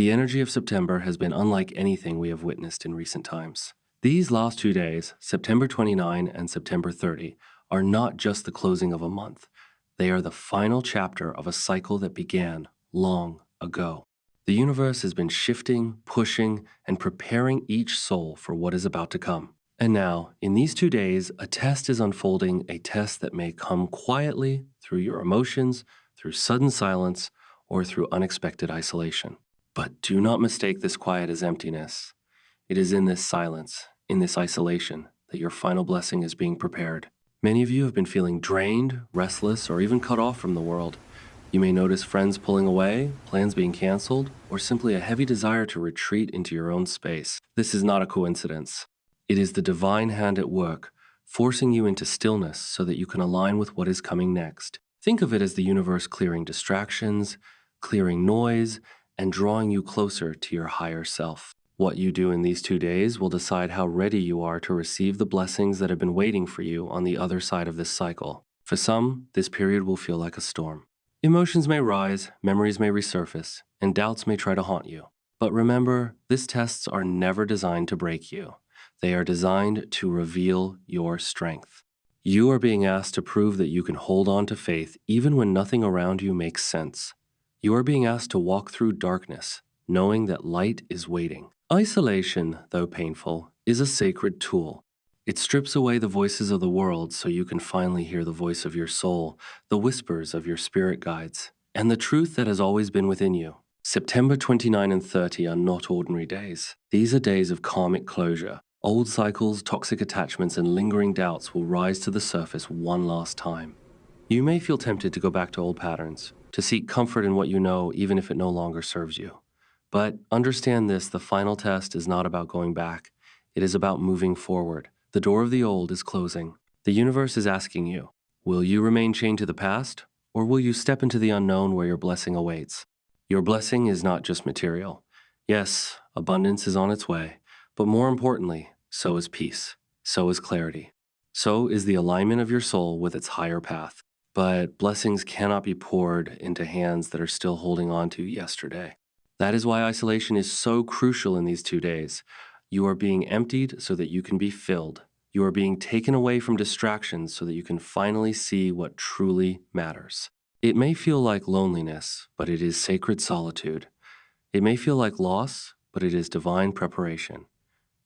The energy of September has been unlike anything we have witnessed in recent times. These last 2 days, September 29 and September 30, are not just the closing of a month. They are the final chapter of a cycle that began long ago. The universe has been shifting, pushing, and preparing each soul for what is about to come. And now, in these 2 days, a test is unfolding, a test that may come quietly through your emotions, through sudden silence, or through unexpected isolation. But do not mistake this quiet as emptiness. It is in this silence, in this isolation, that your final blessing is being prepared. Many of you have been feeling drained, restless, or even cut off from the world. You may notice friends pulling away, plans being canceled, or simply a heavy desire to retreat into your own space. This is not a coincidence. It is the divine hand at work, forcing you into stillness so that you can align with what is coming next. Think of it as the universe clearing distractions, clearing noise, and drawing you closer to your higher self. What you do in these 2 days will decide how ready you are to receive the blessings that have been waiting for you on the other side of this cycle. For some, this period will feel like a storm. Emotions may rise, memories may resurface, and doubts may try to haunt you. But remember, these tests are never designed to break you. They are designed to reveal your strength. You are being asked to prove that you can hold on to faith even when nothing around you makes sense. You are being asked to walk through darkness, knowing that light is waiting. Isolation, though painful, is a sacred tool. It strips away the voices of the world so you can finally hear the voice of your soul, the whispers of your spirit guides, and the truth that has always been within you. September 29 and 30 are not ordinary days. These are days of karmic closure. Old cycles, toxic attachments, and lingering doubts will rise to the surface one last time. You may feel tempted to go back to old patterns, to seek comfort in what you know even if it no longer serves you. But understand this, the final test is not about going back. It is about moving forward. The door of the old is closing. The universe is asking you, will you remain chained to the past, or will you step into the unknown where your blessing awaits? Your blessing is not just material. Yes, abundance is on its way, but more importantly, so is peace, so is clarity. So is the alignment of your soul with its higher path. But blessings cannot be poured into hands that are still holding on to yesterday. That is why isolation is so crucial in these 2 days. You are being emptied so that you can be filled. You are being taken away from distractions so that you can finally see what truly matters. It may feel like loneliness, but it is sacred solitude. It may feel like loss, but it is divine preparation.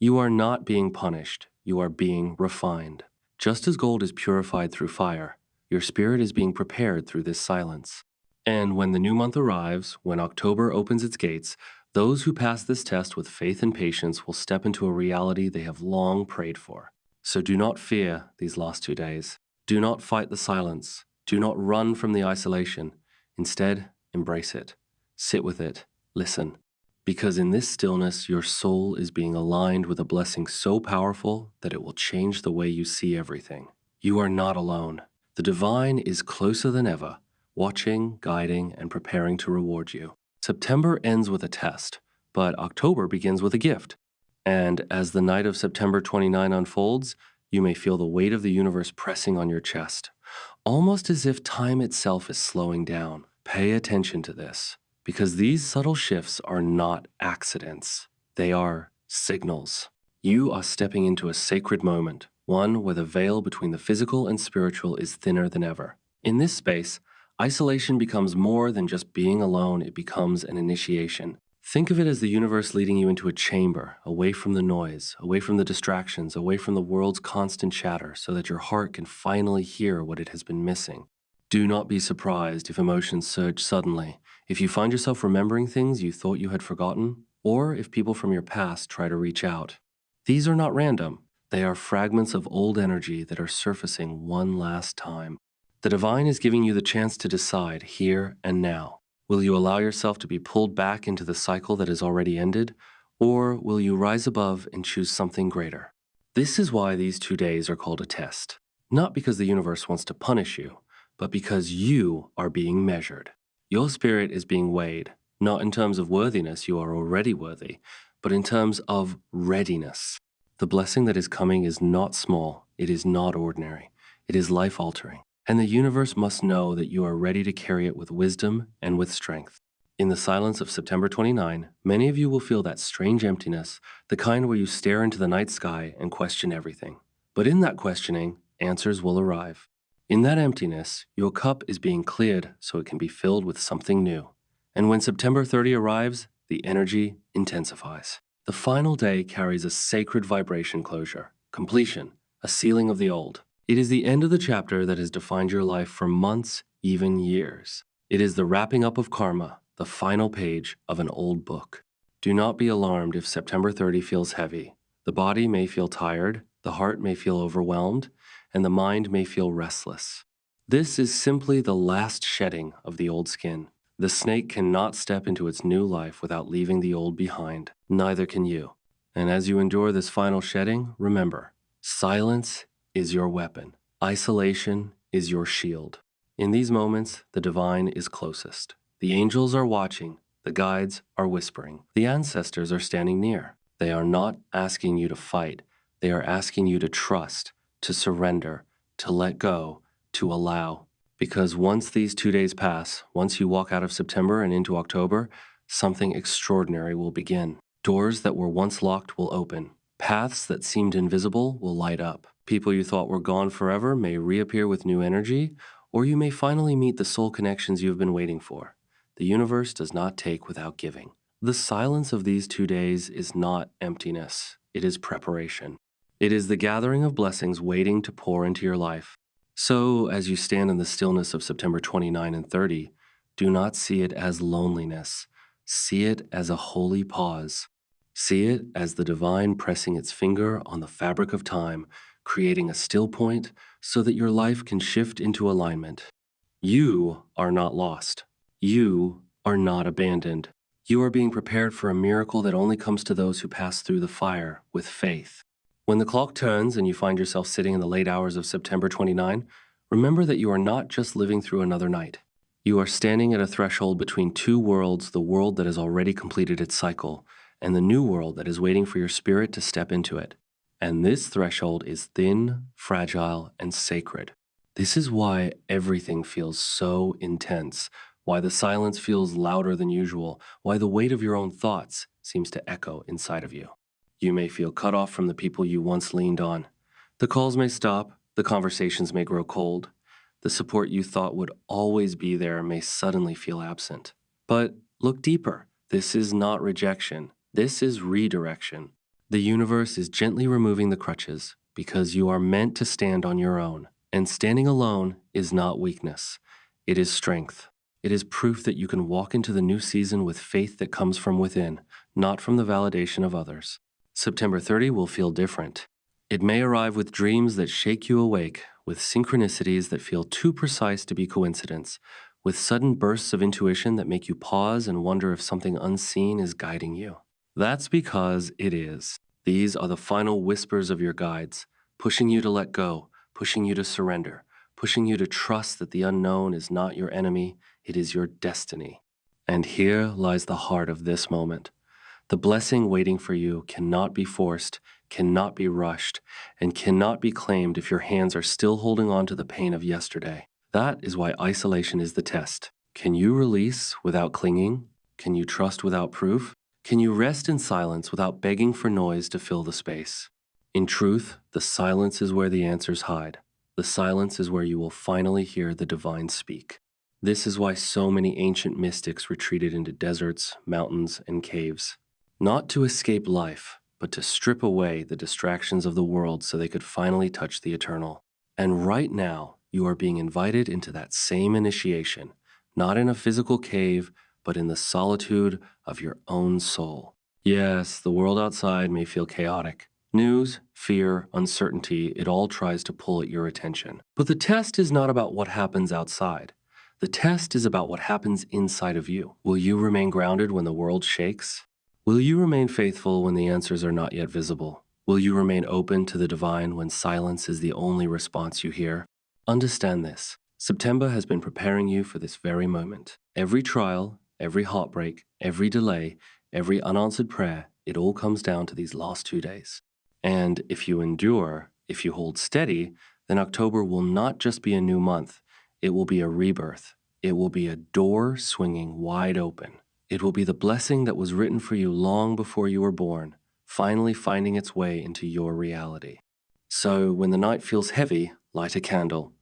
You are not being punished. You are being refined. Just as gold is purified through fire, your spirit is being prepared through this silence. And when the new month arrives, when October opens its gates, those who pass this test with faith and patience will step into a reality they have long prayed for. So do not fear these last 2 days. Do not fight the silence. Do not run from the isolation. Instead, embrace it. Sit with it. Listen. Because in this stillness, your soul is being aligned with a blessing so powerful that it will change the way you see everything. You are not alone. The divine is closer than ever, watching, guiding, and preparing to reward you. September ends with a test, but October begins with a gift. And as the night of September 29 unfolds, you may feel the weight of the universe pressing on your chest, almost as if time itself is slowing down. Pay attention to this, because these subtle shifts are not accidents. They are signals. You are stepping into a sacred moment, one where the veil between the physical and spiritual is thinner than ever. In this space, isolation becomes more than just being alone, it becomes an initiation. Think of it as the universe leading you into a chamber, away from the noise, away from the distractions, away from the world's constant chatter, so that your heart can finally hear what it has been missing. Do not be surprised if emotions surge suddenly, if you find yourself remembering things you thought you had forgotten, or if people from your past try to reach out. These are not random. They are fragments of old energy that are surfacing one last time. The divine is giving you the chance to decide here and now. Will you allow yourself to be pulled back into the cycle that has already ended, or will you rise above and choose something greater? This is why these 2 days are called a test. Not because the universe wants to punish you, but because you are being measured. Your spirit is being weighed, not in terms of worthiness, you are already worthy, but in terms of readiness. The blessing that is coming is not small, it is not ordinary, it is life-altering. And the universe must know that you are ready to carry it with wisdom and with strength. In the silence of September 29, many of you will feel that strange emptiness, the kind where you stare into the night sky and question everything. But in that questioning, answers will arrive. In that emptiness, your cup is being cleared so it can be filled with something new. And when September 30 arrives, the energy intensifies. The final day carries a sacred vibration closure, completion, a sealing of the old. It is the end of the chapter that has defined your life for months, even years. It is the wrapping up of karma, the final page of an old book. Do not be alarmed if September 30 feels heavy. The body may feel tired, the heart may feel overwhelmed, and the mind may feel restless. This is simply the last shedding of the old skin. The snake cannot step into its new life without leaving the old behind. Neither can you. And as you endure this final shedding, remember, silence is your weapon. Isolation is your shield. In these moments, the divine is closest. The angels are watching. The guides are whispering. The ancestors are standing near. They are not asking you to fight. They are asking you to trust, to surrender, to let go, to allow. Because once these 2 days pass, once you walk out of September and into October, something extraordinary will begin. Doors that were once locked will open. Paths that seemed invisible will light up. People you thought were gone forever may reappear with new energy, or you may finally meet the soul connections you have been waiting for. The universe does not take without giving. The silence of these 2 days is not emptiness. It is preparation. It is the gathering of blessings waiting to pour into your life. So, as you stand in the stillness of September 29 and 30, do not see it as loneliness. See it as a holy pause. See it as the divine pressing its finger on the fabric of time, creating a still point so that your life can shift into alignment. You are not lost. You are not abandoned. You are being prepared for a miracle that only comes to those who pass through the fire with faith. When the clock turns and you find yourself sitting in the late hours of September 29, remember that you are not just living through another night. You are standing at a threshold between two worlds, the world that has already completed its cycle, and the new world that is waiting for your spirit to step into it. And this threshold is thin, fragile, and sacred. This is why everything feels so intense, why the silence feels louder than usual, why the weight of your own thoughts seems to echo inside of you. You may feel cut off from the people you once leaned on. The calls may stop, the conversations may grow cold. The support you thought would always be there may suddenly feel absent. But look deeper. This is not rejection. This is redirection. The universe is gently removing the crutches because you are meant to stand on your own. And standing alone is not weakness. It is strength. It is proof that you can walk into the new season with faith that comes from within, not from the validation of others. September 30 will feel different. It may arrive with dreams that shake you awake, with synchronicities that feel too precise to be coincidence, with sudden bursts of intuition that make you pause and wonder if something unseen is guiding you. That's because it is. These are the final whispers of your guides, pushing you to let go, pushing you to surrender, pushing you to trust that the unknown is not your enemy, it is your destiny. And here lies the heart of this moment. The blessing waiting for you cannot be forced, cannot be rushed, and cannot be claimed if your hands are still holding on to the pain of yesterday. That is why isolation is the test. Can you release without clinging? Can you trust without proof? Can you rest in silence without begging for noise to fill the space? In truth, the silence is where the answers hide. The silence is where you will finally hear the divine speak. This is why so many ancient mystics retreated into deserts, mountains, and caves. Not to escape life, but to strip away the distractions of the world so they could finally touch the eternal. And right now, you are being invited into that same initiation, not in a physical cave, but in the solitude of your own soul. Yes, the world outside may feel chaotic. News, fear, uncertainty, it all tries to pull at your attention. But the test is not about what happens outside. The test is about what happens inside of you. Will you remain grounded when the world shakes? Will you remain faithful when the answers are not yet visible? Will you remain open to the divine when silence is the only response you hear? Understand this. September has been preparing you for this very moment. Every trial, every heartbreak, every delay, every unanswered prayer, it all comes down to these last 2 days. And if you endure, if you hold steady, then October will not just be a new month. It will be a rebirth. It will be a door swinging wide open. It will be the blessing that was written for you long before you were born, finally finding its way into your reality. So when the night feels heavy, light a candle.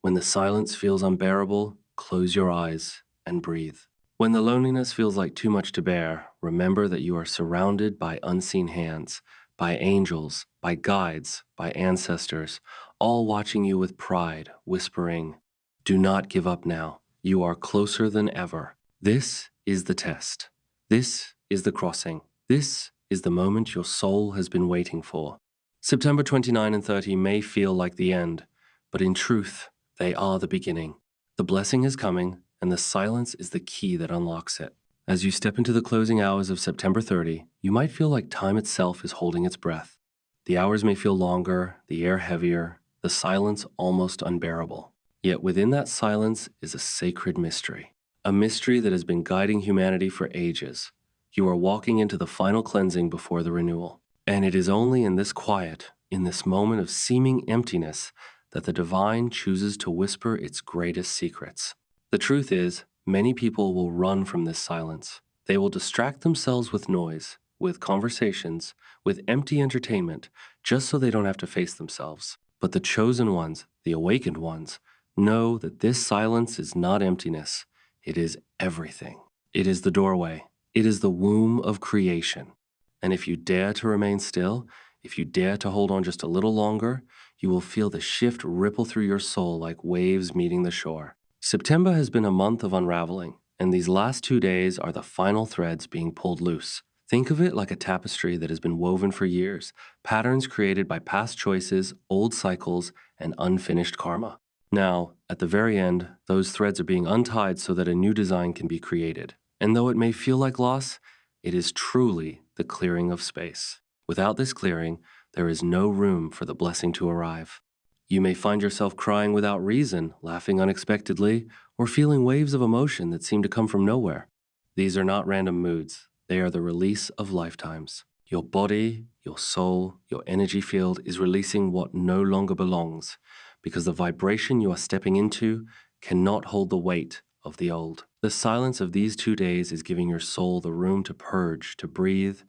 When the silence feels unbearable, close your eyes and breathe. When the loneliness feels like too much to bear, remember that you are surrounded by unseen hands, by angels, by guides, by ancestors, all watching you with pride, whispering, "Do not give up now. You are closer than ever." This is the test. This is the crossing. This is the moment your soul has been waiting for. September 29 and 30 may feel like the end, but in truth, they are the beginning. The blessing is coming, and the silence is the key that unlocks it. As you step into the closing hours of September 30, you might feel like time itself is holding its breath. The hours may feel longer, the air heavier, the silence almost unbearable. Yet within that silence is a sacred mystery, a mystery that has been guiding humanity for ages. You are walking into the final cleansing before the renewal. And it is only in this quiet, in this moment of seeming emptiness, that the divine chooses to whisper its greatest secrets. The truth is, many people will run from this silence. They will distract themselves with noise, with conversations, with empty entertainment, just so they don't have to face themselves. But the chosen ones, the awakened ones, know that this silence is not emptiness. It is everything. It is the doorway. It is the womb of creation. And if you dare to remain still, if you dare to hold on just a little longer, you will feel the shift ripple through your soul like waves meeting the shore. September has been a month of unraveling, and these last 2 days are the final threads being pulled loose. Think of it like a tapestry that has been woven for years, patterns created by past choices, old cycles, and unfinished karma. Now, at the very end, those threads are being untied so that a new design can be created. And though it may feel like loss, it is truly the clearing of space. Without this clearing, there is no room for the blessing to arrive. You may find yourself crying without reason, laughing unexpectedly, or feeling waves of emotion that seem to come from nowhere. These are not random moods. They are the release of lifetimes. Your body, your soul, your energy field is releasing what no longer belongs, because the vibration you are stepping into cannot hold the weight of the old. The silence of these 2 days is giving your soul the room to purge, to breathe,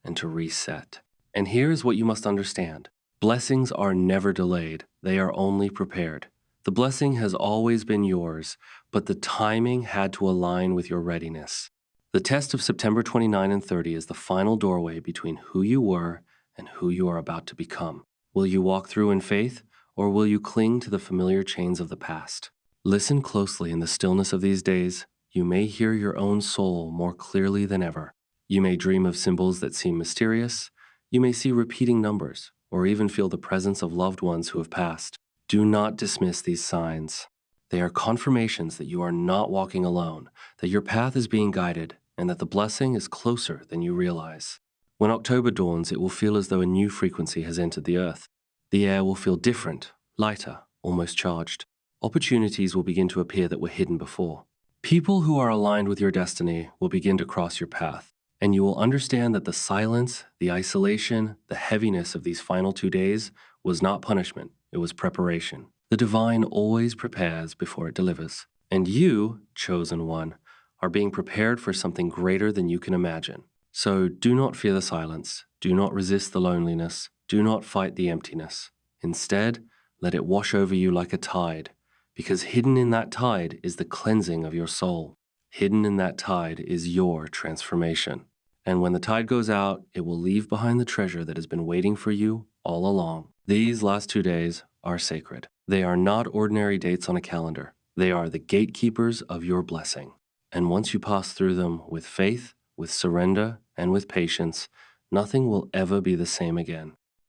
and to reset. And here is what you must understand. Blessings are never delayed. They are only prepared. The blessing has always been yours, but the timing had to align with your readiness. The test of September 29 and 30 is the final doorway between who you were and who you are about to become. Will you walk through in faith, or will you cling to the familiar chains of the past? Listen closely in the stillness of these days. You may hear your own soul more clearly than ever. You may dream of symbols that seem mysterious. You may see repeating numbers, or even feel the presence of loved ones who have passed. Do not dismiss these signs. They are confirmations that you are not walking alone, that your path is being guided, and that the blessing is closer than you realize. When October dawns, it will feel as though a new frequency has entered the earth. The air will feel different, lighter, almost charged. Opportunities will begin to appear that were hidden before. People who are aligned with your destiny will begin to cross your path, and you will understand that the silence, the isolation, the heaviness of these final 2 days was not punishment, it was preparation. The divine always prepares before it delivers. And you, chosen one, are being prepared for something greater than you can imagine. So do not fear the silence, do not resist the loneliness, do not fight the emptiness. Instead, let it wash over you like a tide, because hidden in that tide is the cleansing of your soul. Hidden in that tide is your transformation. And when the tide goes out, it will leave behind the treasure that has been waiting for you all along. These last 2 days are sacred. They are not ordinary dates on a calendar. They are the gatekeepers of your blessing. And once you pass through them with faith, with surrender, and with patience, nothing will ever be the same again.